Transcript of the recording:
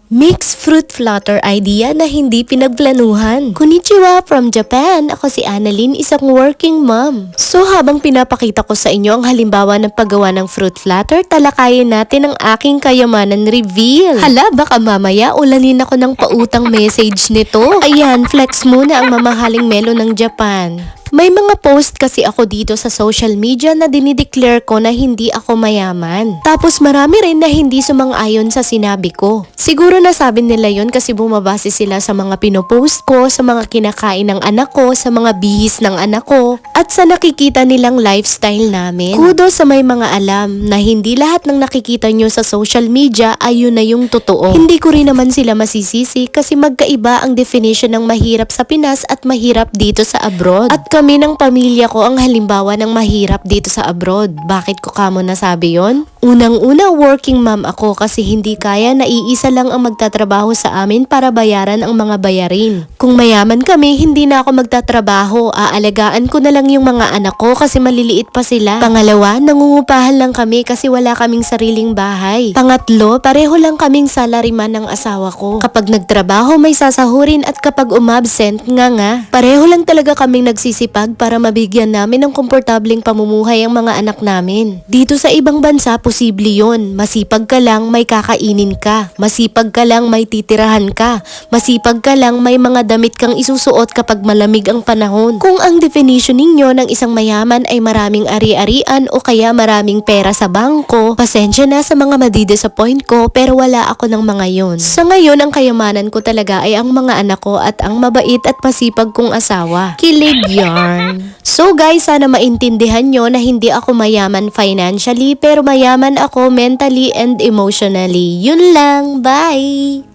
Mixed fruit flutter idea na hindi pinagplanuhan. Konnichiwa from Japan. Ako si Annalyn, isang working mom. So habang pinapakita ko sa inyo ang halimbawa ng paggawa ng fruit flutter, talakayin natin ang aking kayamanan reveal. Hala, baka mamaya ulanin ako ng pautang message nito. Ayan, flex muna ang mamahaling melon ng Japan. May mga post kasi ako dito sa social media na dinideclare ko na hindi ako mayaman. Tapos marami rin na hindi sumang-ayon sa sinabi ko. Siguro nasabi nila yon kasi bumabase sila sa mga pinopost ko, sa mga kinakain ng anak ko, sa mga bihis ng anak ko, at sa nakikita nilang lifestyle namin. Kudos sa may mga alam na hindi lahat ng nakikita nyo sa social media ay yun na yung totoo. Hindi ko rin naman sila masisisi kasi magkaiba ang definition ng mahirap sa Pinas at mahirap dito sa abroad. At kami ng pamilya ko ang halimbawa ng mahirap dito sa abroad. Bakit ko kamo nasabi yon? Unang-una, working mom ako kasi hindi kaya na iisa lang ang magtatrabaho sa amin para bayaran ang mga bayarin. Kung mayaman kami, hindi na ako magtatrabaho. Aalagaan ko na lang yung mga anak ko kasi maliliit pa sila. Pangalawa, nangungupahan lang kami kasi wala kaming sariling bahay. Pangatlo, pareho lang kaming salaryman ng asawa ko. Kapag nagtrabaho, may sasahurin at kapag umabsent, nga, pareho lang talaga kaming nagsisipag para mabigyan namin ng komportableng pamumuhay ang mga anak namin. Dito sa ibang bansa, posible yun. Masipag ka lang, may kakainin ka. Masipag ka lang, may titirahan ka. Masipag ka lang, may mga damit kang isusuot kapag malamig ang panahon. Kung ang definition ninyo ng isang mayaman ay maraming ari-arian o kaya maraming pera sa bangko, pasensya na sa mga madidisappoint ko pero wala ako ng mga yon. Sa ngayon, ang kayamanan ko talaga ay ang mga anak ko at ang mabait at masipag kong asawa. Kilig yarn. So guys, sana maintindihan nyo na hindi ako mayaman financially pero mayaman ako mentally and emotionally. Yun lang. Bye!